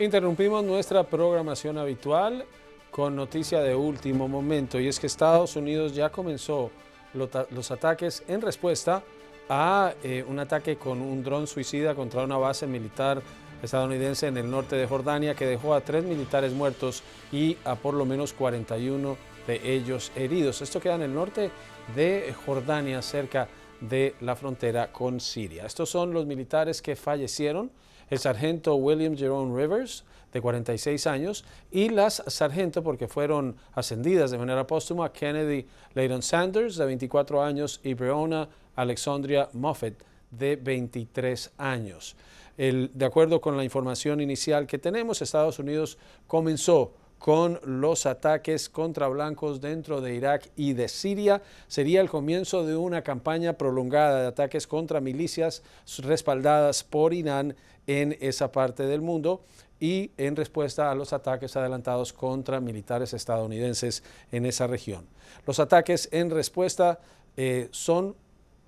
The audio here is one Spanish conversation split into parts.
Interrumpimos nuestra programación habitual con noticia de último momento, y es que Estados Unidos ya comenzó los ataques en respuesta a un ataque con un dron suicida contra una base militar estadounidense en el norte de Jordania, que dejó a 3 militares muertos y a por lo menos 41 de ellos heridos. Esto queda en el norte de Jordania, cerca de la frontera con Siria. Estos son los militares que fallecieron: el sargento William Jerome Rivers, de 46 años, y las sargento, porque fueron ascendidas de manera póstuma, Kennedy Layton Sanders, de 24 años, y Breonna Alexandria Moffett, de 23 años. De acuerdo con la información inicial que tenemos, Estados Unidos comenzó con los ataques contra blancos dentro de Irak y de Siria. Sería el comienzo de una campaña prolongada de ataques contra milicias respaldadas por Irán en esa parte del mundo, y en respuesta a los ataques adelantados contra militares estadounidenses en esa región. Los ataques en respuesta son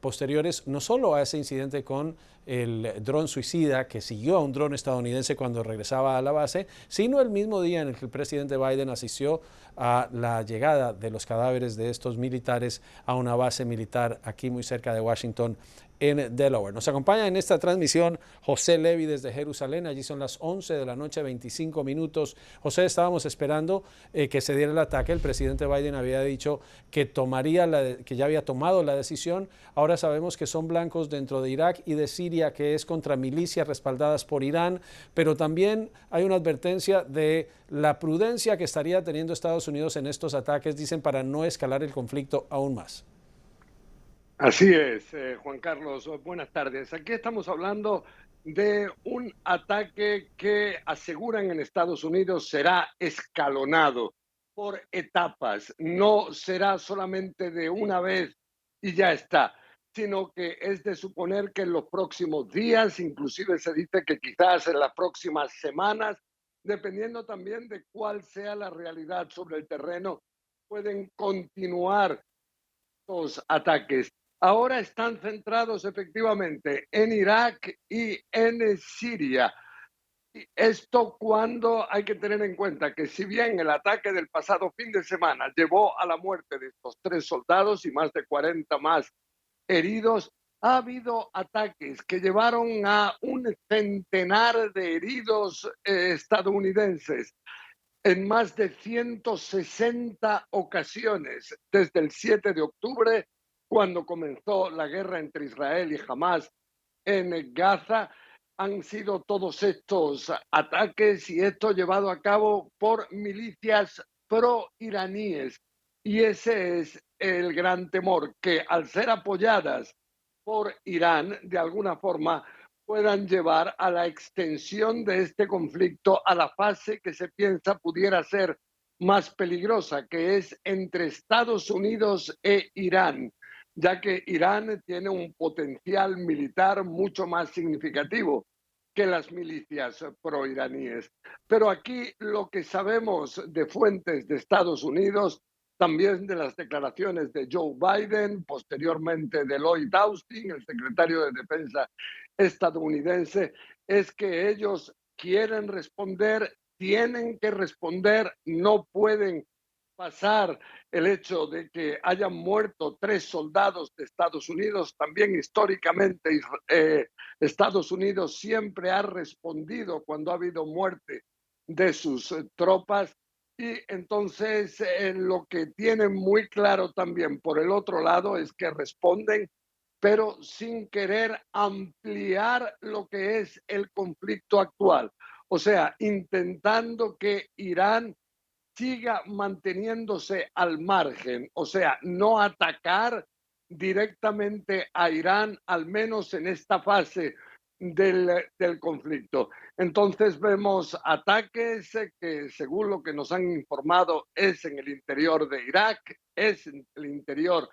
posteriores no solo a ese incidente con el dron suicida que siguió a un dron estadounidense cuando regresaba a la base, sino el mismo día en el que el presidente Biden asistió a la llegada de los cadáveres de estos militares a una base militar aquí muy cerca de Washington, en Delaware. Nos acompaña en esta transmisión José Levi desde Jerusalén. Allí son las 11 de la noche, 25 minutos. José, estábamos esperando que se diera el ataque. El presidente Biden había dicho que que ya había tomado la decisión. Ahora sabemos que son blancos dentro de Irak y de Siria, que es contra milicias respaldadas por Irán, pero también hay una advertencia de la prudencia que estaría teniendo Estados Unidos en estos ataques, dicen, para no escalar el conflicto aún más. Así es, Juan Carlos, buenas tardes. Aquí estamos hablando de un ataque que aseguran en Estados Unidos será escalonado por etapas, no será solamente de una vez y ya está, sino que es de suponer que en los próximos días, inclusive se dice que quizás en las próximas semanas, dependiendo también de cuál sea la realidad sobre el terreno, pueden continuar los ataques. Ahora están centrados efectivamente en Irak y en Siria. Y esto cuando hay que tener en cuenta que si bien el ataque del pasado fin de semana llevó a la muerte de estos 3 soldados y más de 40 más heridos, ha habido ataques que llevaron a un centenar de heridos estadounidenses en más de 160 ocasiones desde el 7 de octubre, cuando comenzó la guerra entre Israel y Hamas en Gaza. Han sido todos estos ataques y esto llevado a cabo por milicias pro-iraníes. Y ese es el gran temor, que al ser apoyadas por Irán, de alguna forma, puedan llevar a la extensión de este conflicto a la fase que se piensa pudiera ser más peligrosa, que es entre Estados Unidos e Irán, ya que Irán tiene un potencial militar mucho más significativo que las milicias proiraníes. Pero aquí lo que sabemos de fuentes de Estados Unidos, también de las declaraciones de Joe Biden, posteriormente de Lloyd Austin, el secretario de Defensa estadounidense, es que ellos quieren responder, tienen que responder, no pueden pasar el hecho de que hayan muerto 3 soldados de Estados Unidos. También históricamente Estados Unidos siempre ha respondido cuando ha habido muerte de sus tropas. Y entonces lo que tienen muy claro también por el otro lado es que responden, pero sin querer ampliar lo que es el conflicto actual. O sea, intentando que Irán siga manteniéndose al margen, o sea, no atacar directamente a Irán, al menos en esta fase del conflicto. Entonces vemos ataques que, según lo que nos han informado, es en el interior de Irak, es en el interior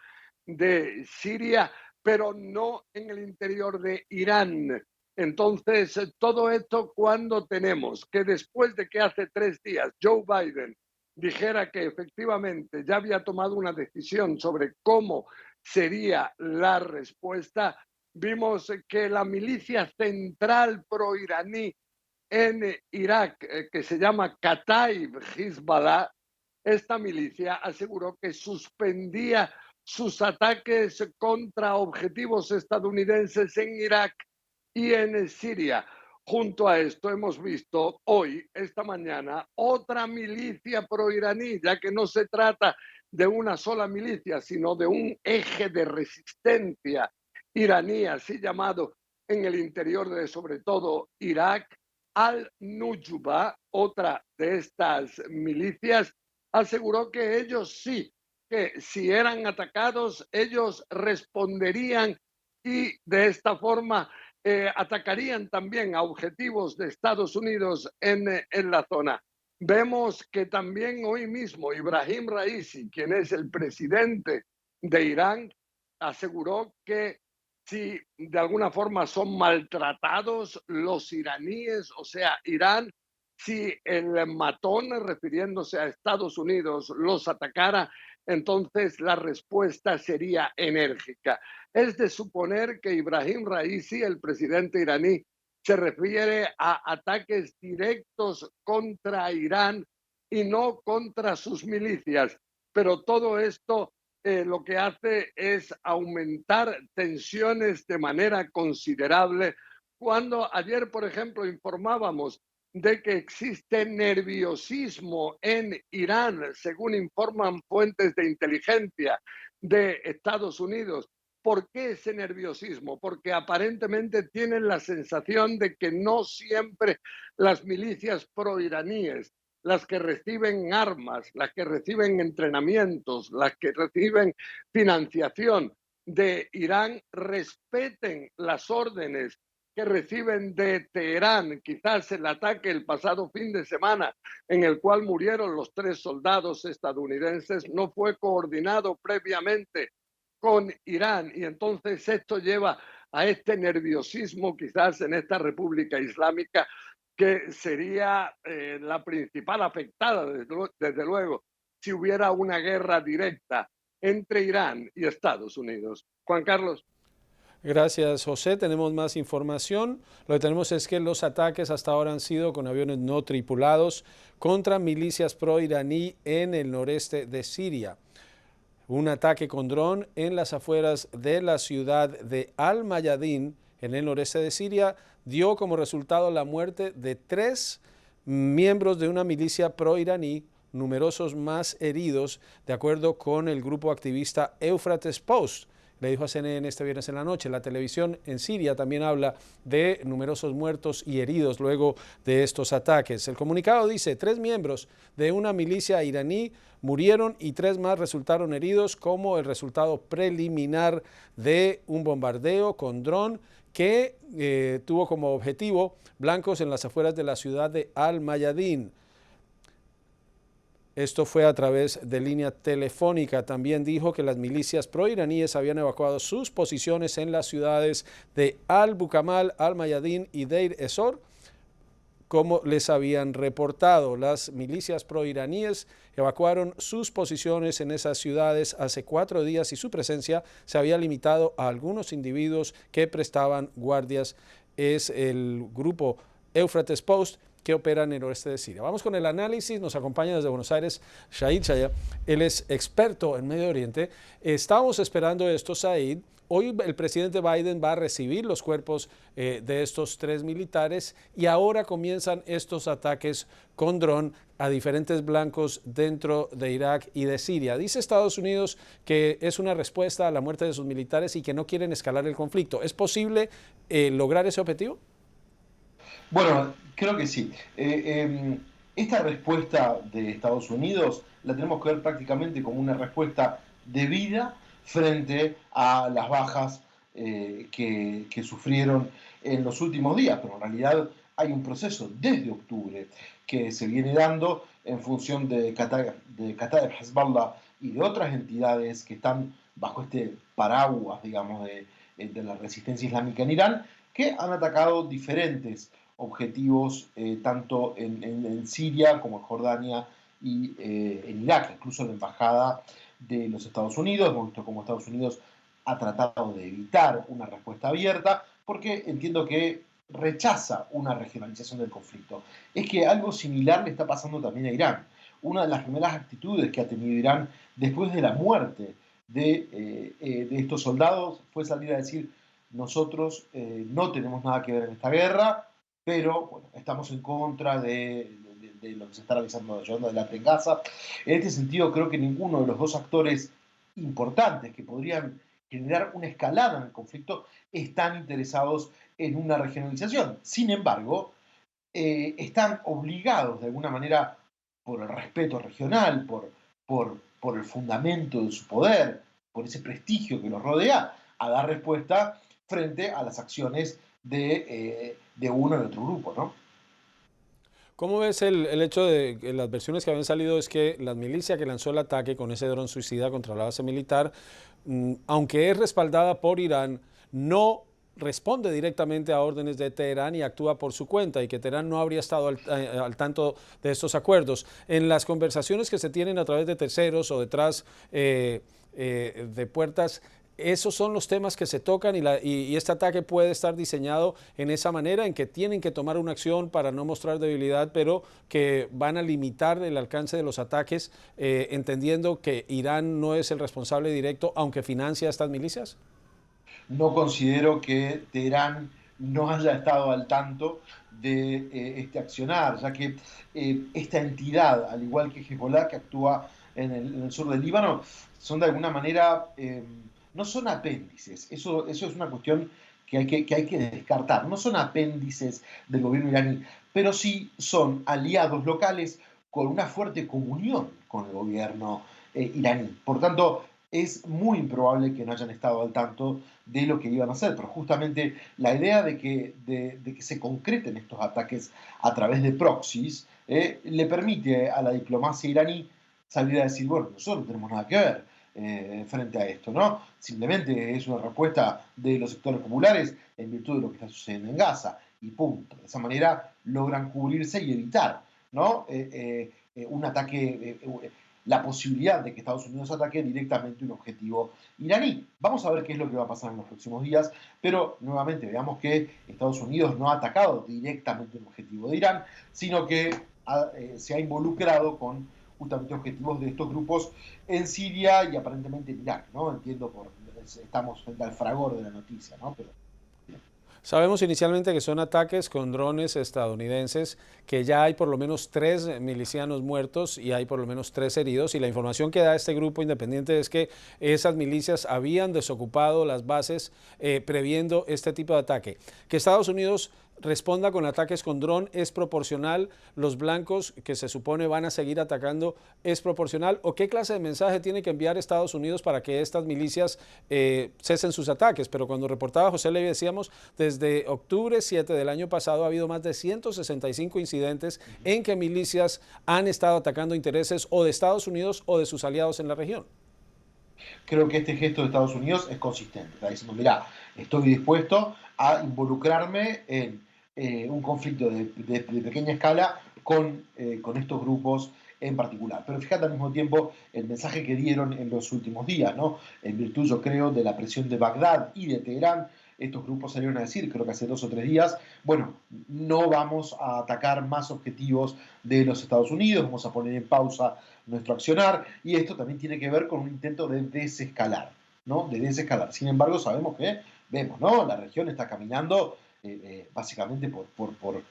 de Siria, pero no en el interior de Irán. Entonces, todo esto cuando tenemos que después de que hace 3 días Joe Biden dijera que efectivamente ya había tomado una decisión sobre cómo sería la respuesta, vimos que la milicia central proiraní en Irak, que se llama Kataib Hezbollah, esta milicia aseguró que suspendía sus ataques contra objetivos estadounidenses en Irak y en Siria. Junto a esto hemos visto hoy, esta mañana, otra milicia proiraní, ya que no se trata de una sola milicia, sino de un eje de resistencia iraní, así llamado, en el interior de sobre todo Irak. Al-Nujba, otra de estas milicias, aseguró que ellos sí, que si eran atacados, ellos responderían y de esta forma atacarían también a objetivos de Estados Unidos en la zona. Vemos que también hoy mismo Ibrahim Raisi, quien es el presidente de Irán, aseguró que si de alguna forma son maltratados los iraníes, o sea, Irán, si el matón, refiriéndose a Estados Unidos, los atacara, entonces la respuesta sería enérgica. Es de suponer que Ibrahim Raisi, el presidente iraní, se refiere a ataques directos contra Irán y no contra sus milicias. Pero todo esto lo que hace es aumentar tensiones de manera considerable. Cuando ayer, por ejemplo, informábamos de que existe nerviosismo en Irán, según informan fuentes de inteligencia de Estados Unidos. ¿Por qué ese nerviosismo? Porque aparentemente tienen la sensación de que no siempre las milicias proiraníes, las que reciben armas, las que reciben entrenamientos, las que reciben financiación de Irán, respeten las órdenes que reciben de Teherán. Quizás el ataque el pasado fin de semana en el cual murieron los 3 soldados estadounidenses no fue coordinado previamente con Irán, y entonces esto lleva a este nerviosismo quizás en esta República Islámica, que sería la principal afectada, desde luego, si hubiera una guerra directa entre Irán y Estados Unidos. Juan Carlos. Gracias, José. Tenemos más información. Lo que tenemos es que los ataques hasta ahora han sido con aviones no tripulados contra milicias pro-iraní en el noreste de Siria. Un ataque con dron en las afueras de la ciudad de Al-Mayadin, en el noreste de Siria, dio como resultado la muerte de 3 miembros de una milicia pro-iraní, numerosos más heridos, de acuerdo con el grupo activista Euphrates Post. Le dijo a CNN este viernes en la noche. La televisión en Siria también habla de numerosos muertos y heridos luego de estos ataques. El comunicado dice: 3 miembros de una milicia iraní murieron y 3 más resultaron heridos como el resultado preliminar de un bombardeo con dron que tuvo como objetivo blancos en las afueras de la ciudad de Al-Mayadin. Esto fue a través de línea telefónica. También dijo que las milicias proiraníes habían evacuado sus posiciones en las ciudades de Al-Bukamal, Al-Mayadin y Deir ez-Zor, como les habían reportado. Las milicias proiraníes evacuaron sus posiciones en esas ciudades hace 4 días y su presencia se había limitado a algunos individuos que prestaban guardias. Es el grupo Euphrates Post, que opera en el oeste de Siria. Vamos con el análisis. Nos acompaña desde Buenos Aires Said Chaya. Él es experto en Medio Oriente. Estábamos esperando esto, Said. Hoy el presidente Biden va a recibir los cuerpos de estos 3 militares y ahora comienzan estos ataques con dron a diferentes blancos dentro de Irak y de Siria. Dice Estados Unidos que es una respuesta a la muerte de sus militares y que no quieren escalar el conflicto. ¿Es posible lograr ese objetivo? Bueno, creo que sí. Esta respuesta de Estados Unidos la tenemos que ver prácticamente como una respuesta debida frente a las bajas que sufrieron en los últimos días, pero en realidad hay un proceso desde octubre que se viene dando en función de Kataib Hezbollah y de otras entidades que están bajo este paraguas, digamos, de la resistencia islámica en Irán, que han atacado diferentes objetivos tanto en Siria como en Jordania y en Irak, incluso la embajada de los Estados Unidos. Hemos visto cómo Estados Unidos ha tratado de evitar una respuesta abierta, porque entiendo que rechaza una regionalización del conflicto. Es que algo similar le está pasando también a Irán. Una de las primeras actitudes que ha tenido Irán después de la muerte de estos soldados fue salir a decir: nosotros no tenemos nada que ver en esta guerra, pero bueno, estamos en contra de lo que se está realizando, llevando adelante en Gaza. En este sentido, creo que ninguno de los dos actores importantes que podrían generar una escalada en el conflicto están interesados en una regionalización. Sin embargo, están obligados de alguna manera, por el respeto regional, por el fundamento de su poder, por ese prestigio que los rodea, a dar respuesta frente a las acciones de uno y otro grupo, ¿no? ¿Cómo ves el hecho de que las versiones que habían salido es que la milicia que lanzó el ataque con ese dron suicida contra la base militar, aunque es respaldada por Irán, no responde directamente a órdenes de Teherán y actúa por su cuenta, y que Teherán no habría estado al tanto de estos acuerdos? En las conversaciones que se tienen a través de terceros o detrás de puertas, esos son los temas que se tocan, y este ataque puede estar diseñado en esa manera, en que tienen que tomar una acción para no mostrar debilidad, pero que van a limitar el alcance de los ataques, entendiendo que Irán no es el responsable directo, aunque financia a estas milicias. No considero que Teherán no haya estado al tanto de este accionar, ya que esta entidad, al igual que Hezbollah, que actúa en el sur del Líbano, son de alguna manera, no son apéndices. Eso es una cuestión que hay que descartar. No son apéndices del gobierno iraní, pero sí son aliados locales con una fuerte comunión con el gobierno iraní. Por tanto, es muy improbable que no hayan estado al tanto de lo que iban a hacer, pero justamente la idea de que se concreten estos ataques a través de proxies le permite a la diplomacia iraní salir a decir: bueno, nosotros no tenemos nada que ver frente a esto, ¿no? Simplemente es una respuesta de los sectores populares en virtud de lo que está sucediendo en Gaza, y punto. De esa manera logran cubrirse y evitar, ¿no? Un ataque, la posibilidad de que Estados Unidos ataque directamente un objetivo iraní. Vamos a ver qué es lo que va a pasar en los próximos días, pero nuevamente veamos que Estados Unidos no ha atacado directamente un objetivo de Irán, sino que se ha involucrado con justamente objetivos de estos grupos en Siria y aparentemente en Irak, ¿no? Entiendo, estamos frente al fragor de la noticia, ¿no? Pero sabemos inicialmente que son ataques con drones estadounidenses, que ya hay por lo menos 3 milicianos muertos y hay por lo menos 3 heridos, y la información que da este grupo independiente es que esas milicias habían desocupado las bases previendo este tipo de ataque. Que Estados Unidos responda con ataques con dron es proporcional, los blancos que se supone van a seguir atacando es proporcional, o qué clase de mensaje tiene que enviar Estados Unidos para que estas milicias cesen sus ataques. Pero cuando reportaba José Levi decíamos, desde octubre 7 del año pasado ha habido más de 165 incidentes en que milicias han estado atacando intereses o de Estados Unidos o de sus aliados en la región. Creo que este gesto de Estados Unidos es consistente. Está diciendo: mira, estoy dispuesto a involucrarme en un conflicto de pequeña escala con estos grupos en particular. Pero fíjate al mismo tiempo el mensaje que dieron en los últimos días, ¿no? En virtud, yo creo, de la presión de Bagdad y de Teherán, estos grupos salieron a decir, creo que hace 2 o 3 días, bueno, no vamos a atacar más objetivos de los Estados Unidos, vamos a poner en pausa nuestro accionar, y esto también tiene que ver con un intento de desescalar, ¿no? De desescalar. Sin embargo, vemos, ¿no? La región está caminando básicamente por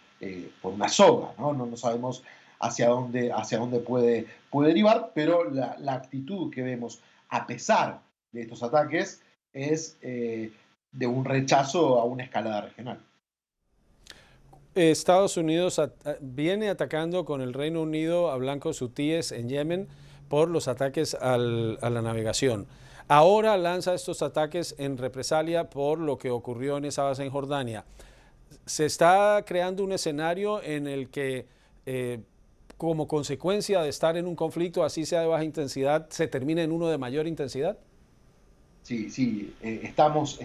una soga, ¿no? No sabemos hacia dónde puede derivar, pero la actitud que vemos a pesar de estos ataques es de un rechazo a una escalada regional. Estados Unidos viene atacando con el Reino Unido a blancos hutíes en Yemen por los ataques a la navegación. Ahora lanza estos ataques en represalia por lo que ocurrió en esa base en Jordania. Se está creando un escenario en el que, como consecuencia de estar en un conflicto, así sea de baja intensidad, se termine en uno de mayor intensidad. Sí, estamos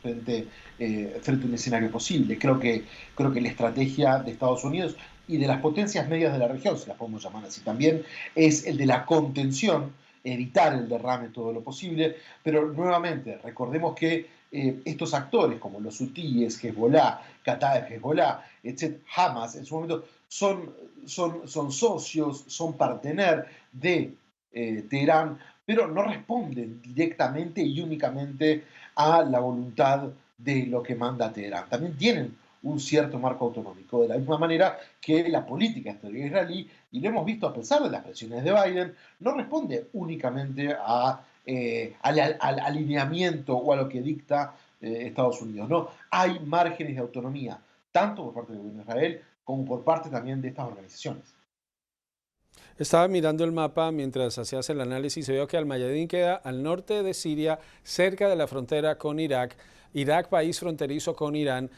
frente a un escenario posible. Creo que la estrategia de Estados Unidos y de las potencias medias de la región, si las podemos llamar así también, es el de la contención, evitar el derrame todo lo posible, pero nuevamente recordemos que estos actores como los hutíes, Hezbollah, Kataeb, Hezbollah, etc., Hamas, en su momento, son socios, son partener de Teherán, pero no responden directamente y únicamente a la voluntad de lo que manda Teherán. También tienen un cierto marco autonómico, de la misma manera que la política exterior israelí, y lo hemos visto a pesar de las presiones de Biden, no responde únicamente al alineamiento o a lo que dicta Estados Unidos. No, hay márgenes de autonomía, tanto por parte del gobierno de Israel como por parte también de estas organizaciones. Estaba mirando el mapa mientras hacías el análisis y veo que Al-Mayadin queda al norte de Siria, cerca de la frontera con Irak. Irak, país fronterizo con Irán.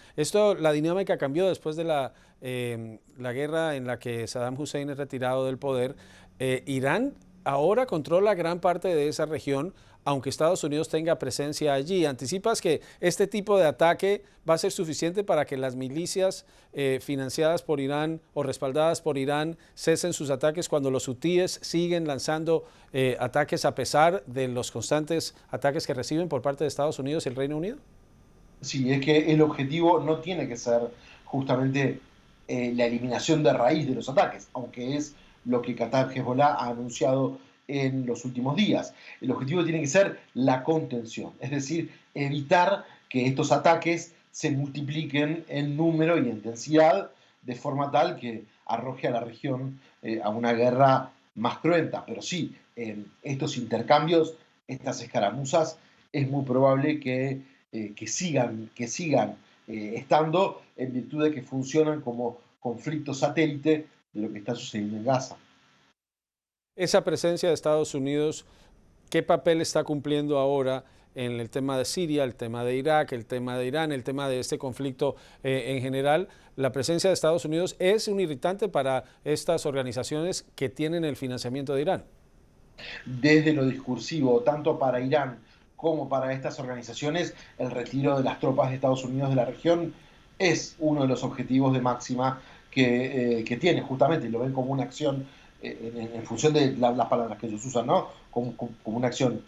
La dinámica cambió después de la guerra en la que Saddam Hussein es retirado del poder. Irán ahora controla gran parte de esa región, aunque Estados Unidos tenga presencia allí. ¿Anticipas que este tipo de ataque va a ser suficiente para que las milicias financiadas por Irán o respaldadas por Irán cesen sus ataques cuando los hutíes siguen lanzando ataques a pesar de los constantes ataques que reciben por parte de Estados Unidos y el Reino Unido? Sí, es que el objetivo no tiene que ser justamente la eliminación de raíz de los ataques, aunque es lo que Qatar Hezbollah ha anunciado en los últimos días. El objetivo tiene que ser la contención, es decir, evitar que estos ataques se multipliquen en número y intensidad de forma tal que arroje a la región a una guerra más cruenta. Pero sí, estos intercambios, estas escaramuzas, es muy probable que sigan estando en virtud de que funcionan como conflicto satélite de lo que está sucediendo en Gaza. Esa presencia de Estados Unidos, ¿qué papel está cumpliendo ahora en el tema de Siria, el tema de Irak, el tema de Irán, el tema de este conflicto en general? La presencia de Estados Unidos es un irritante para estas organizaciones que tienen el financiamiento de Irán. Desde lo discursivo, tanto para Irán como para estas organizaciones, el retiro de las tropas de Estados Unidos de la región es uno de los objetivos de máxima que tiene, justamente, y lo ven como una acción en función de las palabras que ellos usan, ¿no? Como una acción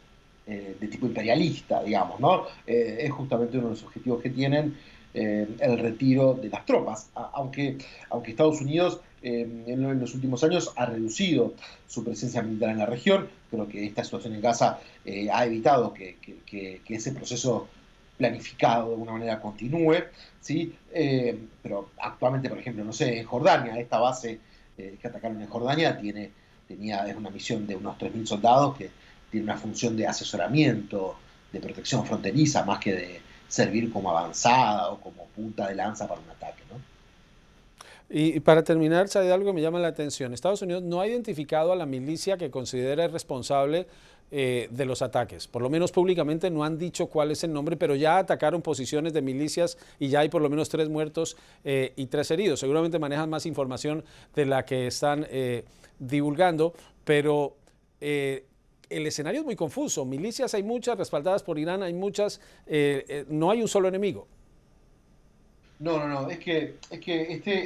de tipo imperialista, digamos, ¿no? Es justamente uno de los objetivos que tienen, el retiro de las tropas, aunque Estados Unidos en los últimos años ha reducido su presencia militar en la región. Creo que esta situación en Gaza ha evitado que ese proceso planificado de alguna manera continúe, ¿sí? Pero actualmente, por ejemplo, no sé, en Jordania, esta base que atacaron en Jordania es una misión de unos 3.000 soldados que tiene una función de asesoramiento, de protección fronteriza, más que de servir como avanzada o como punta de lanza para un ataque, ¿no? Y para terminar, Said, algo que me llama la atención. Estados Unidos no ha identificado a la milicia que considera responsable de los ataques. Por lo menos públicamente no han dicho cuál es el nombre, pero ya atacaron posiciones de milicias y ya hay por lo menos 3 muertos y 3 heridos. Seguramente manejan más información de la que están divulgando, pero el escenario es muy confuso. Milicias hay muchas, respaldadas por Irán hay muchas, no hay un solo enemigo. No, es que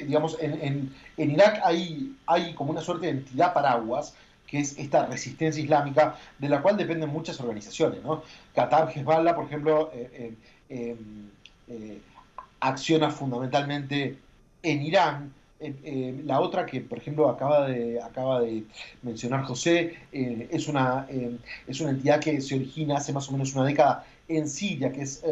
digamos, en Irak hay como una suerte de entidad paraguas, que es esta resistencia islámica, de la cual dependen muchas organizaciones, ¿no? Qatar Hezbollah, por ejemplo, acciona fundamentalmente en Irán. La otra que, por ejemplo, acaba de mencionar José, es una entidad que se origina hace más o menos una década en Siria, que es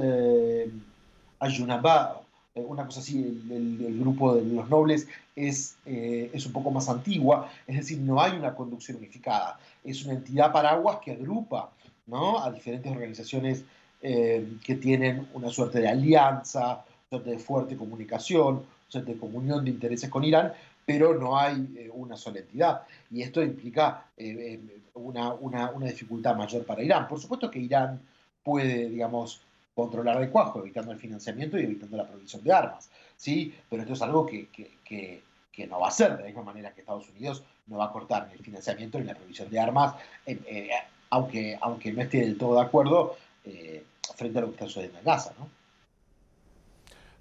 Ayunabá, una cosa así. El grupo de los nobles es un poco más antigua, es decir, no hay una conducción unificada. Es una entidad paraguas que agrupa, ¿no?, a diferentes organizaciones que tienen una suerte de alianza, una suerte de fuerte comunicación, una suerte de comunión de intereses con Irán, pero no hay una sola entidad. Y esto implica una dificultad mayor para Irán. Por supuesto que Irán puede, digamos, controlar de cuajo, evitando el financiamiento y evitando la provisión de armas, ¿sí? Pero esto es algo que no va a ser de la misma manera que Estados Unidos no va a cortar ni el financiamiento ni la provisión de armas, aunque no esté del todo de acuerdo frente a lo que está sucediendo en Gaza, ¿no?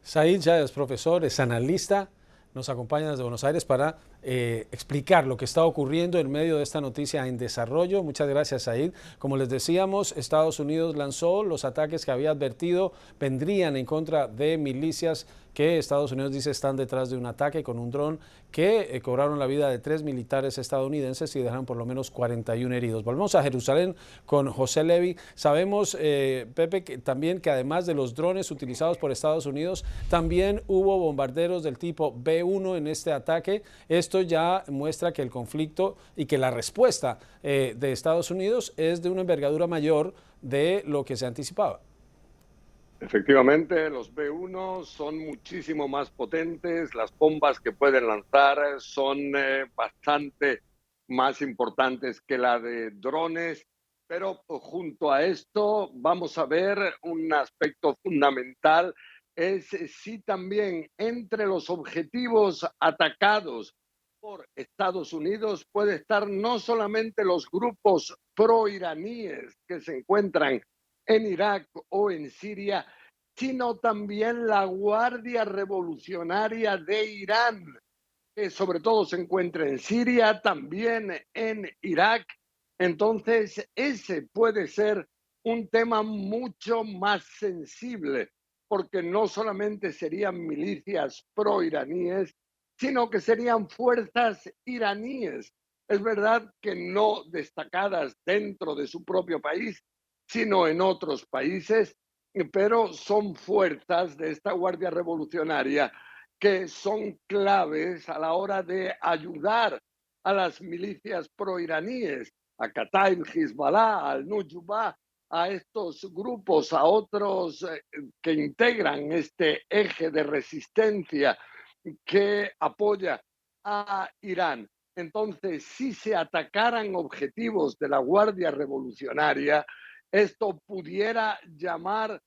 Said ya es profesor, es analista, nos acompaña desde Buenos Aires para explicar lo que está ocurriendo en medio de esta noticia en desarrollo. Muchas gracias, Said. Como les decíamos, Estados Unidos lanzó los ataques que había advertido vendrían en contra de milicias que Estados Unidos dice están detrás de un ataque con un dron que cobraron la vida de 3 militares estadounidenses y dejaron por lo menos 41 heridos. Volvemos a Jerusalén con José Levi. Sabemos, Pepe, que también que además de los drones utilizados por Estados Unidos, también hubo bombarderos del tipo B-1 en este ataque. Esto ya muestra que el conflicto y que la respuesta de Estados Unidos es de una envergadura mayor de lo que se anticipaba. Efectivamente, los B-1 son muchísimo más potentes, las bombas que pueden lanzar son bastante más importantes que la de drones, pero junto a esto vamos a ver un aspecto fundamental, es si también entre los objetivos atacados por Estados Unidos puede estar no solamente los grupos pro-iraníes que se encuentran en Irak o en Siria, sino también la Guardia Revolucionaria de Irán, que sobre todo se encuentra en Siria, también en Irak. Entonces, ese puede ser un tema mucho más sensible, porque no solamente serían milicias pro-iraníes, sino que serían fuerzas iraníes. Es verdad que no destacadas dentro de su propio país, sino en otros países, pero son fuerzas de esta Guardia Revolucionaria que son claves a la hora de ayudar a las milicias proiraníes, a Kataib, Hezbollah, al Nujaba, a estos grupos, a otros que integran este eje de resistencia que apoya a Irán. Entonces, si se atacaran objetivos de la Guardia Revolucionaria, esto pudiera llamar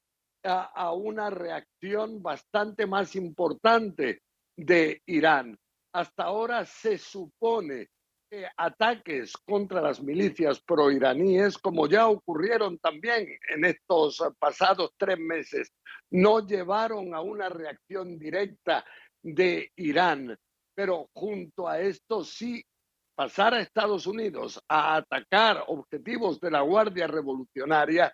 a una reacción bastante más importante de Irán. Hasta ahora se supone que ataques contra las milicias proiraníes, como ya ocurrieron también en estos pasados 3 meses, no llevaron a una reacción directa de Irán. Pero junto a esto sí pasar a Estados Unidos a atacar objetivos de la Guardia Revolucionaria,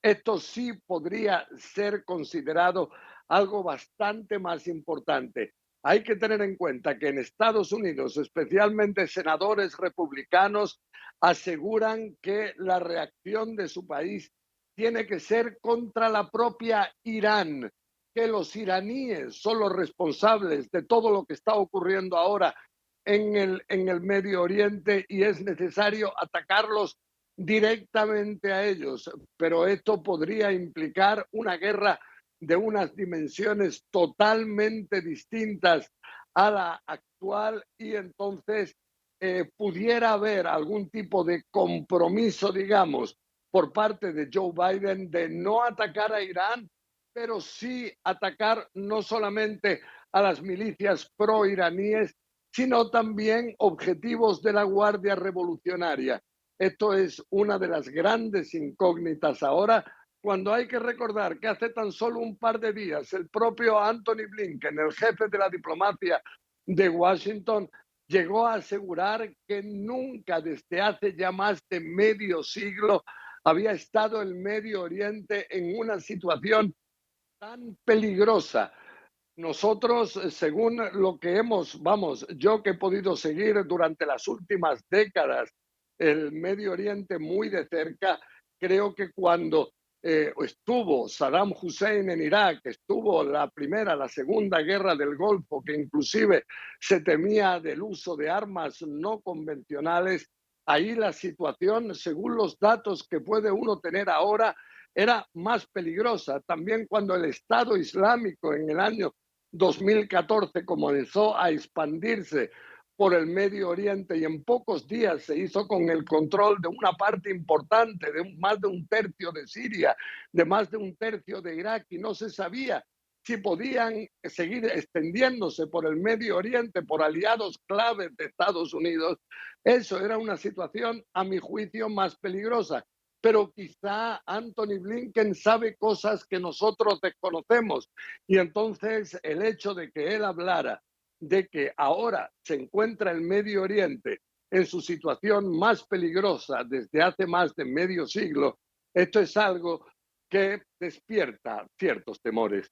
esto sí podría ser considerado algo bastante más importante. Hay que tener en cuenta que en Estados Unidos, especialmente senadores republicanos, aseguran que la reacción de su país tiene que ser contra la propia Irán, que los iraníes son los responsables de todo lo que está ocurriendo ahora en el Medio Oriente y es necesario atacarlos directamente a ellos, pero esto podría implicar una guerra de unas dimensiones totalmente distintas a la actual y entonces pudiera haber algún tipo de compromiso, digamos, por parte de Joe Biden de no atacar a Irán, pero sí atacar no solamente a las milicias pro-iraníes, sino también objetivos de la Guardia Revolucionaria. Esto es una de las grandes incógnitas ahora, cuando hay que recordar que hace tan solo un par de días el propio Anthony Blinken, el jefe de la diplomacia de Washington, llegó a asegurar que nunca desde hace ya más de medio siglo había estado el Medio Oriente en una situación tan peligrosa. Nosotros, según lo que yo que he podido seguir durante las últimas décadas el Medio Oriente muy de cerca, creo que cuando estuvo Saddam Hussein en Irak, estuvo la primera, la segunda guerra del Golfo, que inclusive se temía del uso de armas no convencionales, ahí la situación, según los datos que puede uno tener ahora, era más peligrosa. También cuando el Estado Islámico en el año 2014 comenzó a expandirse por el Medio Oriente y en pocos días se hizo con el control de una parte importante, de más de un tercio de Siria, de más de un tercio de Irak, y no se sabía si podían seguir extendiéndose por el Medio Oriente, por aliados claves de Estados Unidos. Eso era una situación, a mi juicio, más peligrosa. Pero quizá Anthony Blinken sabe cosas que nosotros desconocemos y entonces el hecho de que él hablara de que ahora se encuentra el Medio Oriente en su situación más peligrosa desde hace más de medio siglo, esto es algo que despierta ciertos temores.